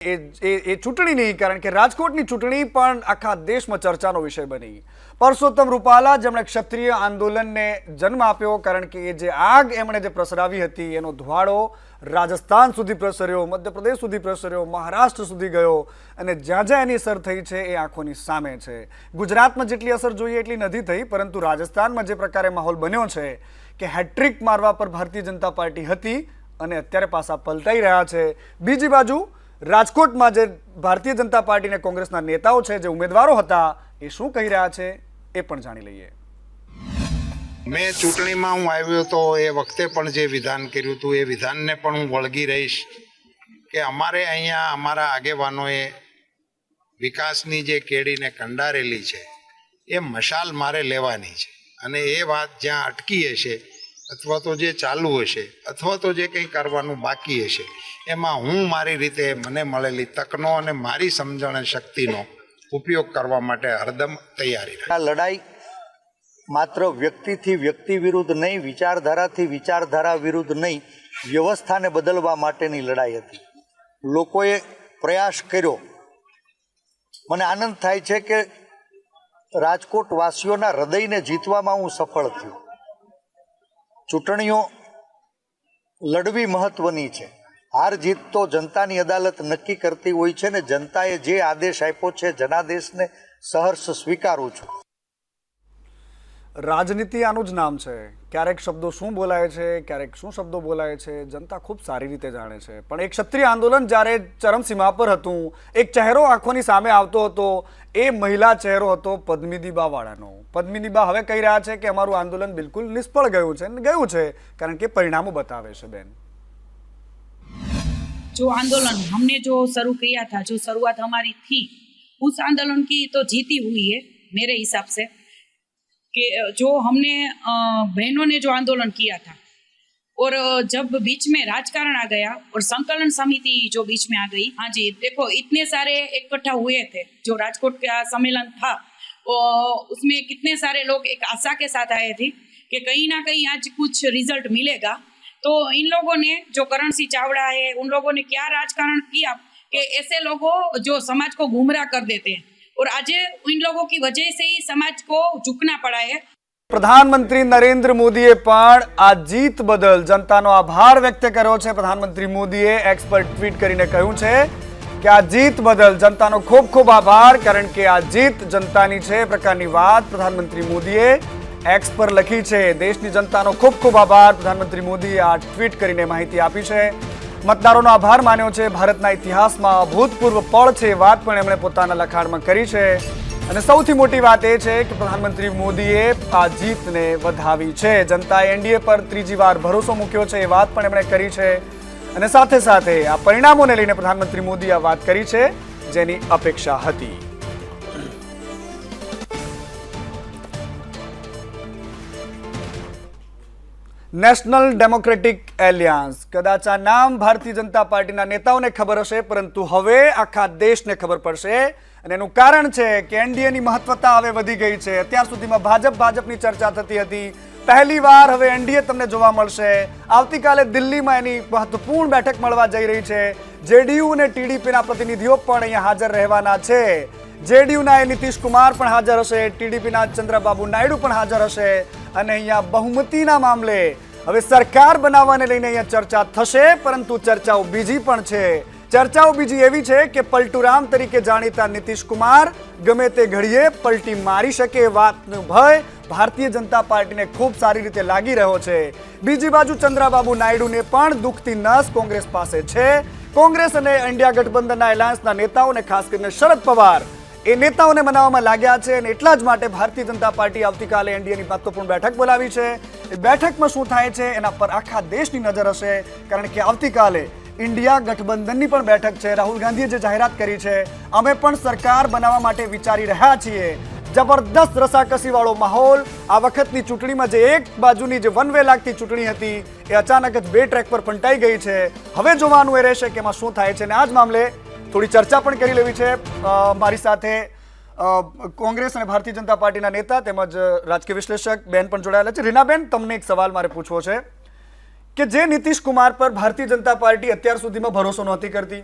ચૂંટણીની, કારણ કે રાજકોટની ચૂંટણી પણ આખા દેશમાં ચર્ચાનો વિષય બની. પરસોત્તમ રૂપાલા જેમણે ક્ષત્રિય આંદોલનને જન્મ આપ્યો, કારણ કે એ જે આગ એમણે જે પ્રસરાવી હતી એનો ધુવાળો રાજસ્થાન સુધી પ્રસર્યો, મધ્યપ્રદેશ સુધી પ્રસર્યો, મહારાષ્ટ્ર સુધી ગયો અને જ્યાં જ્યાં એની અસર થઈ છે એ આંખોની સામે છે. ગુજરાતમાં જેટલી અસર જોઈએ એટલી નથી થઈ, પરંતુ રાજસ્થાનમાં જે પ્રકારે માહોલ બન્યો છે કે હેટ્રિક મારવા પર ભારતીય જનતા પાર્ટી હતી અને અત્યારે પાછા પલટાઈ રહ્યા છે. બીજી બાજુ રાજકોટમાં જે ભારતીય જનતા પાર્ટી અને કોંગ્રેસના નેતાઓ છે, જે ઉમેદવારો હતા, એ શું કહી રહ્યા છે એ પણ જાણી લઈએ. મેં ચૂંટણીમાં હું આવ્યો તો એ વખતે પણ જે વિધાન કર્યું હતું એ વિધાનને પણ હું વળગી રહીશ કે અમારે અહીંયા અમારા આગેવાનોએ વિકાસની જે કેડીને કંડારેલી છે એ મશાલ મારે લેવાની છે, અને એ વાત જ્યાં અટકી હશે અથવા તો જે ચાલુ હશે અથવા તો જે કંઈ કરવાનું બાકી હશે એમાં હું મારી રીતે મને મળેલી તકનો અને મારી સમજણ અને શક્તિનો ઉપયોગ કરવા માટે હરદમ તૈયારી રહે. આ લડાઈ માત્ર વ્યક્તિથી વ્યક્તિ વિરુદ્ધ નહીં, વિચારધારાથી વિચારધારા વિરુદ્ધ નહીં, વ્યવસ્થાને બદલવા માટેની લડાઈ હતી. લોકોએ પ્રયાસ કર્યો. મને આનંદ થાય છે કે રાજકોટ વાસીઓના હૃદયને જીતવામાં હું સફળ થયો. ચૂંટણીઓ લડવી મહત્વની છે. હાર જીત તો જનતાની અદાલત નક્કી કરતી હોય છે ને જનતાએ જે આદેશ આપ્યો છે જનાદેશને સહર્ષ સ્વીકારું છું. રાજનીતિ આનું જ નામ છે. ક્યારેક શબ્દો શું બોલાય છે, ક્યારેક શું શબ્દો બોલાય છે, જનતા ખૂબ સારી રીતે જાણે છે. પણ એક ક્ષત્રિય આંદોલન જ્યારે ચરમસીમા પર હતું, એક ચહેરો આંખોની સામે આવતો હતો, એ મહિલા ચહેરો હતો પદ્મિનીબા વાળાનો. પદ્મિનીબા હવે કહી રહ્યા છે કે અમારું આંદોલન બિલકુલ નિષ્ફળ ગયું છે, કારણ કે પરિણામો બતાવે છે. બેન, जो आंदोलन हमने जो शुरू किया था, जो शुरुआत हमारी थी, उस आंदोलन की तो जीती हुई है मेरे हिसाब से. कि जो हमने बहनों ने जो आंदोलन किया था और जब बीच में राजकारण आ गया और संकलन समिति जो बीच में आ गई, हाँ जी देखो इतने सारे इकट्ठा हुए थे. जो राजकोट का सम्मेलन था उसमें कितने सारे लोग एक आशा के साथ आए थे कि कहीं ना कहीं आज कुछ रिजल्ट मिलेगा. तो इन लोगों ने जो करण सिंह चावड़ा है, उन लोगों ने क्या राजकारण किया कि ऐसे लोगों जो समाज को गुमराह कर देते हैं और आज इन लोगों की वजह से ही समाज को झुकना पड़ा है. પ્રધાનમંત્રી નરેન્દ્ર મોદીએ પણ આ જીત બદલ જનતાનો આભાર વ્યક્ત કર્યો છે. પ્રધાનમંત્રી મોદીએ એક્સ પર ટ્વીટ કરીને કહ્યું છે કે આ જીત બદલ જનતાનો ખૂબ ખૂબ આભાર, કારણ કે આ જીત જનતાની છે. પ્રકારની વાત પ્રધાનમંત્રી મોદીએ એક્સ પર લખી છે. દેશની જનતાનો ખૂબ ખૂબ આભાર. પ્રધાનમંત્રી મોદીએ આ ટ્વીટ કરીને માહિતી આપી છે. મતદારોનો આભાર માન્યો છે. ભારતના ઇતિહાસમાં અભૂતપૂર્વ પળ છે, વાત પણ એમણે પોતાના લખાણમાં કરી છે. અને સૌથી મોટી વાત એ છે કે પ્રધાનમંત્રી મોદીએ આ જીતને વધાવી છે. જનતાએ એનડીએ પર ત્રીજી વાર ભરોસો મૂક્યો છે, એ વાત પણ એમણે કરી છે. અને સાથે સાથે આ પરિણામોને લઈને પ્રધાનમંત્રી મોદીએ આ વાત કરી છે જેની અપેક્ષા હતી. નેશનલ ડેમોક્રેટિક એલિયન્સ, કદાચ આ નામ ભારતીય જનતા પાર્ટીના નેતાઓને ખબર હશે, પરંતુ હવે આખા દેશને ખબર પડશે. અને એનું કારણ છે કે એનડીએની મહત્વતા હવે વધી ગઈ છે. અત્યાર સુધીમાં ભાજપની ચર્ચા થતી હતી, પહેલી વાર હવે એનડીએ તમને જોવા મળશે. આવતીકાલે દિલ્હીમાં એની મહત્વપૂર્ણ બેઠક મળવા જઈ રહી છે. જેડીયુ અને ટીડીપીના પ્રતિનિધિઓ પણ અહીંયા હાજર રહેવાના છે. જેડીયુના નીતિશ કુમાર પણ હાજર હશે, ટીડીપીના ચંદ્રબાબુ નાયડુ પણ હાજર હશે. અને અહીંયા બહુમતીના મામલે હવે સરકાર બનાવવાને લઈને અહીંયા ચર્ચા થશે, પરંતુ ચર્ચાઓ બીજી પણ છે. ચર્ચાઓ બીજી એવી છે કે પલટુરામ તરીકે જાણીતા નીતિશ કુમાર ગમે તે ઘડીએ પલટી મારી શકે, વાતનો ભય ભારતીય જનતા પાર્ટીને ખૂબ સારી રીતે લાગી રહ્યો છે. બીજી બાજુ ચંદ્રબાબુ નાયડુને પણ દુખતી નસ કોંગ્રેસ પાસે છે. કોંગ્રેસ અને ઇન્ડિયા ગઠબંધનના એલાયન્સના નેતાઓને, ખાસ કરીને શરદ પવાર, એ નેતાઓને મનાવવામાં લાગ્યા છે. અને એટલા જ માટે ભારતીય જનતા પાર્ટી આવતીકાલે એનડીએની મહત્વપૂર્ણ બેઠક બોલાવી છે. એ બેઠકમાં શું થાય છે એના પર આખા દેશની નજર હશે, કારણ કે આવતીકાલે ઇન્ડિયા ગઠબંધનની પણ બેઠક છે. રાહુલ ગાંધીએ જે જાહેરાત કરી છે, અમે પણ સરકાર બનાવવા માટે વિચારી રહ્યા છીએ. જબરદસ્ત રસાકસીવાળો માહોલ. આ વખતની ચૂંટણીમાં જે એક બાજુની જે વન વે લાગતી ચૂંટણી હતી એ અચાનક જ બે ટ્રેક પર પલટાઈ ગઈ છે. હવે જોવાનું એ રહેશે કે એમાં શું થાય છે. અને આ જ મામલે થોડી ચર્ચા પણ કરી લેવી છે. મારી સાથે કોંગ્રેસ અને ભારતીય જનતા પાર્ટીના નેતા તેમજ રાજકીય વિશ્લેષક બેન પણ જોડાયેલા છે. રીનાબેન, તમને એક સવાલ મારે પૂછવો છે કે જે નીતિશ કુમાર પર ભારતીય જનતા પાર્ટી અત્યાર સુધીમાં ભરોસો નહોતી કરતી,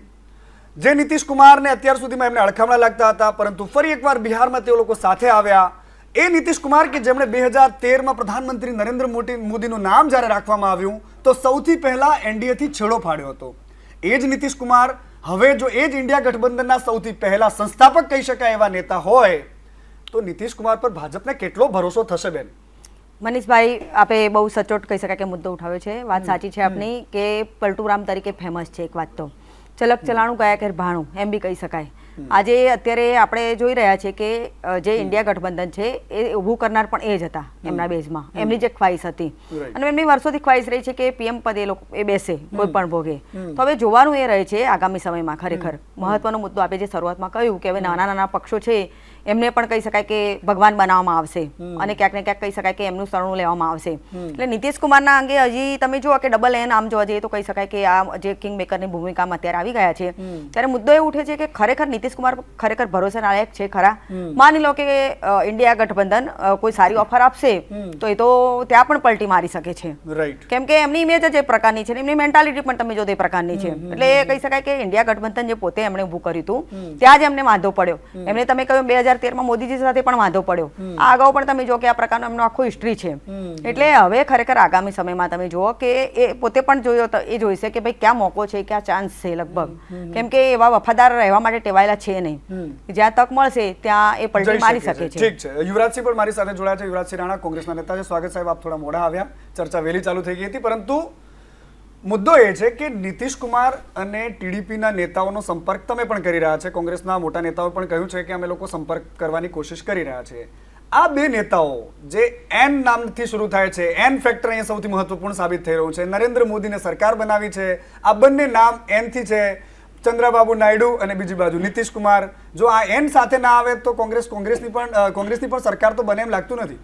જે નીતિશ કુમારને અત્યાર સુધીમાં એમને અડખામણા લાગતા હતા, પરંતુ ફરી એકવાર બિહારમાં તેઓ લોકો સાથે આવ્યા. એ નીતિશ કુમાર કે જેમણે 2013માં પ્રધાનમંત્રી નરેન્દ્ર મોદીનું નામ જ્યારે રાખવામાં આવ્યું તો સૌથી પહેલા એનડીએથી છેડો ફાડ્યો હતો. એ જ નીતિશ કુમાર હવે જો એ જ ઇન્ડિયા ગઠબંધનના સૌથી પહેલા સંસ્થાપક કહી શકાય એવા નેતા હોય તો નીતિશ કુમાર પર ભાજપને કેટલો ભરોસો થશે બેન? મનીષભાઈ, આપે બહુ સચોટ કહી શકાય કે મુદ્દો ઉઠાવ્યો છે. વાત સાચી છે આપની કે પલટુરામ તરીકે ફેમસ છે. એક વાત તો ચલક ચલાણું ગયા કે ભાણું એમ બી કહી શકાય. આજે અત્યારે આપણે જોઈ રહ્યા છે કે જે ઇન્ડિયા ગઠબંધન છે એ ઊભું કરનાર પણ એ જ હતા એમના બેઝમાં. એમની જે ખ્વાહિશ હતી અને એમની વર્ષોથી ખ્વાહિશ રહી છે કે પીએમ પદ એ બેસે કોઈ પણ ભોગે. તો હવે જોવાનું એ રહે છે આગામી સમયમાં. ખરેખર મહત્વનો મુદ્દો આપે જે શરૂઆતમાં કહ્યું કે હવે નાના નાના પક્ષો છે એમને પણ કહી શકાય કે ભગવાન બનાવવામાં આવશે અને ક્યાંક ને ક્યાંક કહી શકાય કે એમનું શરણું લેવામાં આવશે. એટલે નીતિશ કુમારના અંગે હજી તમે જુઓ કે ડબલ એન આમ જોવા જઈએ તો કહી શકાય કે આ જે કિંગ મેકરની ભૂમિકામાં અત્યારે આવી ગયા છે ત્યારે મુદ્દો એ ઉઠે છે કે ખરેખર નીતિશ કુમાર ખરેખર ભરોસે લાયક છે ખરા? માની લો કે ઇન્ડિયા ગઠબંધન કોઈ સારી ઓફર આપશે તો એ તો ત્યાં પણ પલટી મારી શકે છે. કેમ કે એમની ઇમેજ જ એ પ્રકારની છે, એમની મેન્ટાલિટી પણ તમે જો તે પ્રકારની છે. એટલે એ કહી શકાય કે ઇન્ડિયા ગઠબંધન જે પોતે એમણે ઊભું કર્યું હતું ત્યાં જ એમને વાંધો પડ્યો. એમને તમે કહ્યું 2013માં મોદીજી સાથે પણ વાંધો પડ્યો. આ અગાઉ પણ તમે જો કે આ પ્રકારનો એમનો આખો હિસ્ટ્રી છે. એટલે હવે ખરેખર આગામી સમયમાં તમે જુઓ કે એ પોતે પણ જોયો એ જોઈશે કે ભાઈ ક્યાં મોકો છે, ક્યાં ચાન્સ છે લગભગ. કેમ કે એવા વફાદાર રહેવા માટે ટેવાયેલા છે નહીં. જ્યાં તક મળશે ત્યાં એ પલટી મારી શકે છે. ઠીક છે. યુવરાજસિંહ પણ મારી સાથે જોડાયા છે. યુવરાજસિંહ રાણા કોંગ્રેસના નેતા છે. સ્વાગત સાહેબ. આપ થોડા મોડા આવ્યા, ચર્ચા વહેલી ચાલુ થઈ ગઈ હતી, પરંતુ મુદ્દો એ છે કે નીતિશ કુમાર અને ટીડીપીના નેતાઓનો સંપર્ક તમે પણ કરી રહ્યા છે. કોંગ્રેસના મોટા નેતાઓએ પણ કહ્યું છે કે અમે લોકો સંપર્ક કરવાની કોશિશ કરી રહ્યા છે. આ બે નેતાઓ જે એન નામથી શરૂ થાય છે, એન ફેક્ટર અહીંયા સૌથી મહત્વપૂર્ણ સાબિત થઈ રહ્યું છે. નરેન્દ્ર મોદીને સરકાર બનાવી છે. આ બંને નામ એનથી છે. ચંદ્રબાબુ નાયડુ અને બીજી બાજુ નીતિશ કુમાર. જો આ એન સાથે ના આવે તો કોંગ્રેસની પણ સરકાર તો બને એમ લાગતું નથી.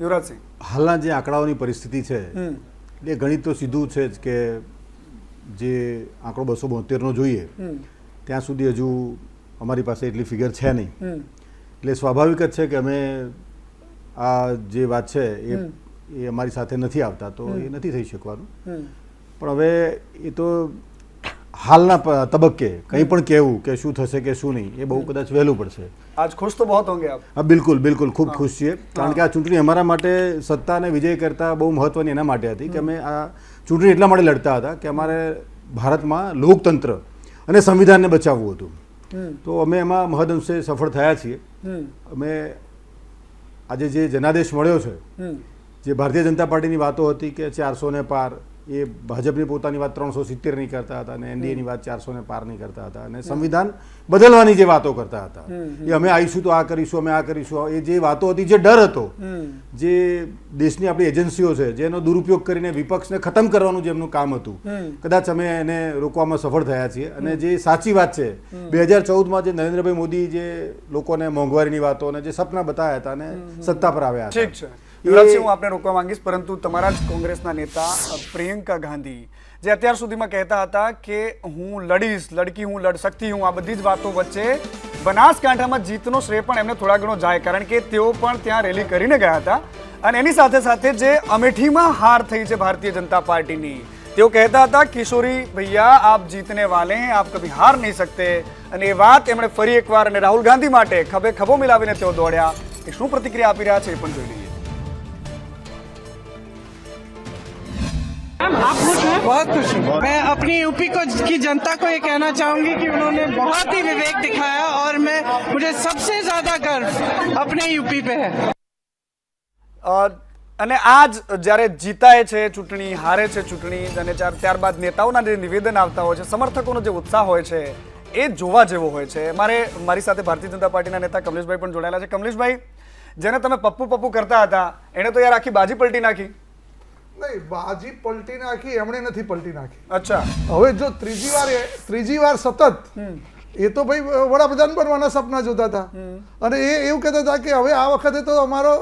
યુવરાજસિંહ, હાલના જે આંકડાઓની પરિસ્થિતિ છે એ ગણિત તો સીધું છે જ કે જે આંકડો 272નો જોઈએ ત્યાં સુધી હજુ અમારી પાસે એટલી ફિગર છે નહીં. એટલે સ્વાભાવિક જ છે કે અમે આ જે વાત છે એ અમારી સાથે નથી આવતા, તો એ નથી થઈ શકવાનું. પણ હવે એ તો હાલના તબક્કે કંઈ પણ કહેવું કે શું થશે કે શું નહીં એ બહુ કદાચ વહેલું પડશે. આજ ખુશ તો બહુ હોંગે આપ? હા, બિલકુલ બિલકુલ ખૂબ ખુશ છીએ. કારણ કે આ ચૂંટણી અમારા માટે સત્તા અને વિજય કરતાં બહુ મહત્વની એના માટે હતી કે અમે આ ચૂંટણી એટલા માટે લડતા હતા કે અમારે ભારતમાં લોકતંત્ર અને સંવિધાનને બચાવવું હતું. તો અમે એમાં મહદઅંશે સફળ થયા છીએ. અમે આજે જે જનાદેશ મળ્યો છે, જે ભારતીય જનતા પાર્ટીની વાતો હતી કે 400 પાર, એ ભાજપની પોતાની વાત 370 નહીં કરતા હતા અને એનડીએની વાત 400 પાર નહીં કરતા હતા અને સંવિધાન બદલવાની જે વાતો કરતા હતા એ અમે આવીશું તો આ કરીશું, અમે આ કરીશું, એ જે વાતો હતી, જે ડર હતો, જે દેશની આપણી એજન્સીઓ છે જેનો દુરુપયોગ કરીને વિપક્ષને ખતમ કરવાનું જે એમનું કામ હતું, કદાચ અમે એને રોકવામાં સફળ થયા છીએ. અને જે સાચી વાત છે 2014માં જે નરેન્દ્રભાઈ મોદી જે લોકોને મોંઘવારીની વાતો અને જે સપના બતાવ્યા હતા અને સત્તા પર આવ્યા હતા. ઠીક છે યુવરાજસિંહ, હું આપને રોકવા માંગીશ, પરંતુ તમારા જ કોંગ્રેસના નેતા પ્રિયંકા ગાંધી જે અત્યાર સુધીમાં કહેતા હતા કે હું લડીશ, લડકી હું, લડ શકતી હું, આ બધી જ વાતો વચ્ચે બનાસકાંઠામાં જીતનો શ્રેય પણ એમને થોડા ઘણો જાય, કારણ કે તેઓ પણ ત્યાં રેલી કરીને ગયા હતા. અને એની સાથે સાથે જે અમેઠીમાં હાર થઈ છે ભારતીય જનતા પાર્ટીની, તેઓ કહેતા હતા કિશોરી ભૈયા આપ જીતને વાલે हैं, આપ કભી હાર નહીં सकते. અને એ વાત એમણે ફરી એકવાર અને રાહુલ ગાંધી માટે ખભે ખભો મિલાવીને તેઓ દોડ્યા. એ શું પ્રતિક્રિયા આપી રહ્યા છે એ પણ જોઈ લઈએ. आप खुश हैं? बहुत खुश हूँ. मैं अपनी यूपी की जनता को ये कहना चाहूंगी कि उन्होंने बहुत ही विवेक दिखाया और मुझे सबसे ज्यादा गर्व अपने यूपी पे है. અને આજ જ્યારે જીતાય છે ચૂંટણી, હારે છે ચૂંટણી, અને ત્યારબાદ નેતાઓના જે નિવેદન આવતા હોય છે, સમર્થકોનો જે ઉત્સાહ હોય છે એ જોવા જેવો હોય છે. મારી સાથે ભારતીય જનતા પાર્ટીના નેતા કમલેશભાઈ પણ જોડાયેલા છે. કમલેશભાઈ, જેને તમે પપ્પુ પપ્પુ કરતા હતા એને તો યાર આખી બાજી પલટી નાખી. નહીં, બાજી પલટી નાખી એમણે નથી પલટી નાખી. અચ્છા, હવે જો ત્રીજી વાર સતત એ તો ભાઈ વડાપ્રધાન બનવાના સપના જોતા હતા અને એ એવું કહેતા હતા કે હવે આ વખતે તો અમારો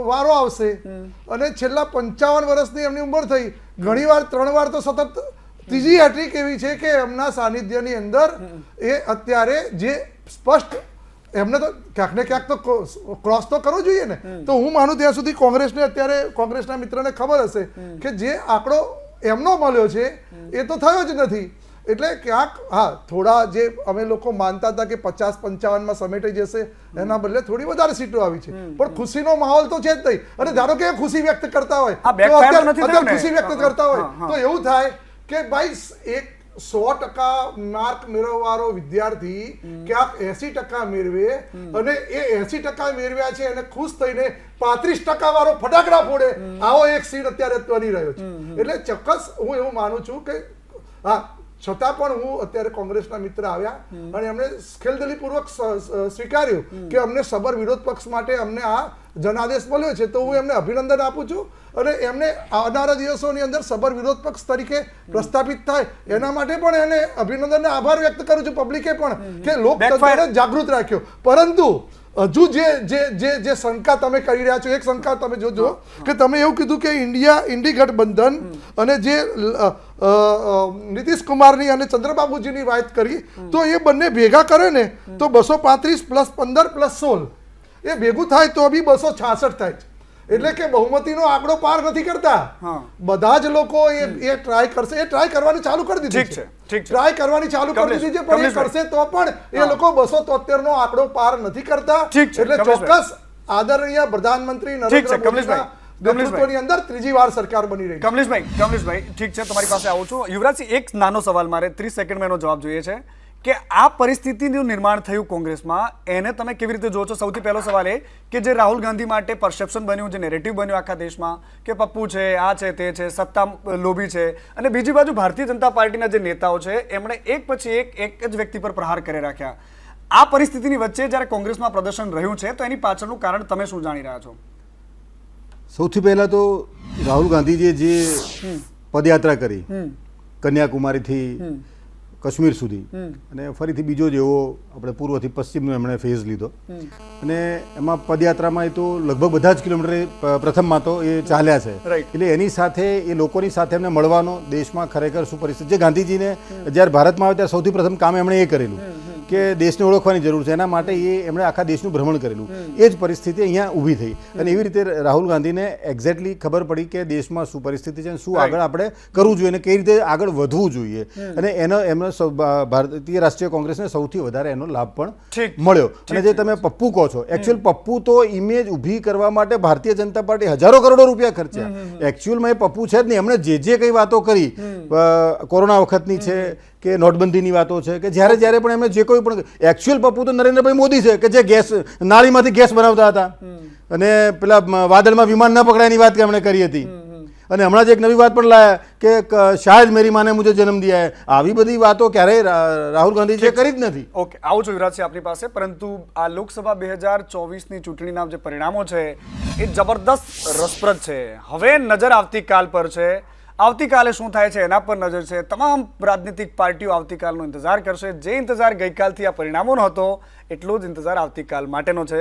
વારો આવશે. અને છેલ્લા 55 વર્ષની એમની ઉંમર થઈ, ઘણીવાર 3 વાર તો સતત ત્રીજી હેટ્રિક એવી છે કે એમના સાનિધ્યની અંદર એ અત્યારે જે સ્પષ્ટ એમને તો ક્યાંક ને ક્યાંક તો ક્રોસ તો કરવો જોઈએ ને. તો હું માનું ત્યાં સુધી કોંગ્રેસને અત્યારે કોંગ્રેસના મિત્રને ખબર હશે કે જે આંકડો એમનો મળ્યો છે એ તો થયો જ નથી. એટલે ક્યાંક હા થોડા જે અમે લોકો માનતા હતા કે 50-55 સમેટાઈ જશે એના બદલે થોડી વધારે સીટો આવી છે, પણ ખુશીનો માહોલ તો છે જ નહીં. અને ધારો કે ખુશી વ્યક્ત કરતા હોય આ તો backfire નથી થયું અત્યારે ને? ખુશી વ્યક્ત કરતા હોય હા. તો એવું થાય કે ભાઈ એક 100% માર્ક મેળવવાનો વિદ્યાર્થી ક્યાંક 80% મેળવે અને એ 80% મેળવ્યા છે અને ખુશ થઈને 35% વાળો ફટાકડા ફોડે, આવો એક સીન અત્યારે બની રહ્યો છે. એટલે ચોક્કસ હું એવું માનું છું કે હા, છતાં પણ હું અત્યારે કોંગ્રેસના મિત્ર આવ્યા અને એમણે ખેલદિલીપૂર્વક સ્વીકાર્યું કે અમને સબર વિરોધ પક્ષ માટે અમને આ જનાદેશ મળ્યો છે, તો હું એમને અભિનંદન આપું છું. અને એમને આવનારા દિવસોની અંદર સબર વિરોધ પક્ષ તરીકે પ્રસ્થાપિત થાય એના માટે પણ એને અભિનંદન અને આભાર વ્યક્ત કરું છું પબ્લિકે પણ કે લોકતંત્રને જાગૃત રાખ્યો. પરંતુ હજુ જે શંકા તમે કરી રહ્યા છો, એક શંકા તમે જોજો કે તમે એવું કીધું કે ઇન્ડી ગઠબંધન અને જે નીતિશ કુમારની અને ચંદ્રબાબુજીની વાત કરી, તો એ બંને ભેગા કરે ને તો 235 + 15 + 16 એ ભેગું થાય તો બી 266 થાય છે. એટલે કે બહુમતીનો આંકડો પાર નથી કરતા. બધા જ લોકો એ ટ્રાય કરશે, એ ટ્રાય કરવાની ચાલુ કરી દીધી ઠીક છે, ઠીક છે. ટ્રાય કરવાની ચાલુ કરી દીધી છે, પણ એ કરશે તો પણ એ લોકો 273 નો આંકડો પાર નથી કરતા. ઠીક છે, એટલે કમલેશભાઈ. ચોક્કસ આદરણીય પ્રધાનમંત્રી ઠીક છે, નરેન્દ્ર મોદીના કમલેશભાઈ. નેતૃત્વની અંદર ત્રીજી વાર સરકાર બની રહી છે. કમલેશભાઈ ઠીક છે, તમારી પાસે આવું છું. યુવરાજસિંહ, એક નાનો સવાલ, મારે 30 સેકન્ડમાં એનો જવાબ જોઈએ છે કે આ પરિસ્થિતિનું નિર્માણ થયું કોંગ્રેસમાં, એને તમે કેવી રીતે જોવો છો? સૌથી પહેલો સવાલ એ કે જે રાહુલ ગાંધી માટે પરસેપ્શન બન્યું, જે નેરેટિવ બન્યું આખા દેશમાં કે પપ્પુ છે, આ છે, તે છે, સત્તા લોભી છે, અને બીજી બાજુ ભારતીય જનતા પાર્ટીના જે નેતાઓ છે એમણે એક પછી એક જ વ્યક્તિ પર પ્રહાર કરી રાખ્યા. આ પરિસ્થિતિની વચ્ચે જ્યારે કોંગ્રેસમાં પ્રદર્શન રહ્યું છે, તો એની પાછળનું કારણ તમે શું જાણી રહ્યા છો? સૌથી પહેલા તો રાહુલ ગાંધીજીએ જે પદયાત્રા કરી કન્યાકુમારીથી કાશ્મીર સુધી, અને ફરીથી બીજો જ એવો આપણે પૂર્વથી પશ્ચિમનો એમણે ફેઝ લીધો, અને એમાં પદયાત્રામાં એ તો લગભગ બધા જ કિલોમીટર પ્રથમમાં તો એ ચાલ્યા છે. એટલે એની સાથે એ લોકોની સાથે એમને મળવાનો, દેશમાં ખરેખર શું પરિસ્થિતિ, જે ગાંધીજીને જ્યારે ભારતમાં આવે ત્યારે સૌથી પ્રથમ કામ એમણે એ કરેલું કે દેશને ઓળખવાની જરૂર છે, એના માટે એમણે આખા દેશનું ભ્રમણ કરેલું. એ જ પરિસ્થિતિ અહીંયા ઊભી થઈ, અને એવી રીતે રાહુલ ગાંધીને એક્ઝેક્ટલી ખબર પડી કે દેશમાં શું પરિસ્થિતિ છે, શું આગળ આપણે કરવું જોઈએ અને કઈ રીતે આગળ વધવું જોઈએ, અને એમનો ભારતીય રાષ્ટ્રીય કોંગ્રેસને સૌથી વધારે એનો લાભ પણ મળ્યો. અને જે તમે પપ્પુ કહો છો, એકચ્યુઅલ પપ્પુ તો ઇમેજ ઊભી કરવા માટે ભારતીય જનતા પાર્ટી હજારો કરોડો રૂપિયા ખર્ચ્યા. એકચ્યુઅલમાં એ પપ્પુ છે જ નહીં. એમણે જે કંઈ વાતો કરી, કોરોના વખતની છે કે નોટબંધીની વાતો છે, કે જ્યારે પણ એમણે જે કોઈ પણ, એકચ્યુઅલ પપ્પુ તો નરેન્દ્રભાઈ મોદી છે કે જે ગેસ નાળીમાંથી ગેસ બનાવતા હતા અને પેલા વાદળમાં વિમાન ન પકડાયની વાત કે એમણે કરી હતી. અને હમણાં જ એક નવી વાત પણ લાયા કે શાયદ મેરી માને મુજે જન્મ દિયા હે. આવી બધી વાતો ક્યારેય રાહુલ ગાંધીજીએ કરી જ નથી. ઓકે, આવું છું યુવરાજસિંહ આપની પાસે. પરંતુ આ લોકસભા 2024ની ચૂંટણીના જે પરિણામો છે એ જબરદસ્ત રસપ્રદ છે. હવે નજર આવતીકાલ પર છે. આવતીકાલે શું થાય છે એના પર નજર છે. તમામ રાજનીતિક પાર્ટીઓ આવતીકાલનો ઇંતજાર કરશે. જે ઇંતજાર ગઈકાલથી આ પરિણામોનો હતો એટલો જ ઇંતજાર આવતીકાલ માટેનો છે.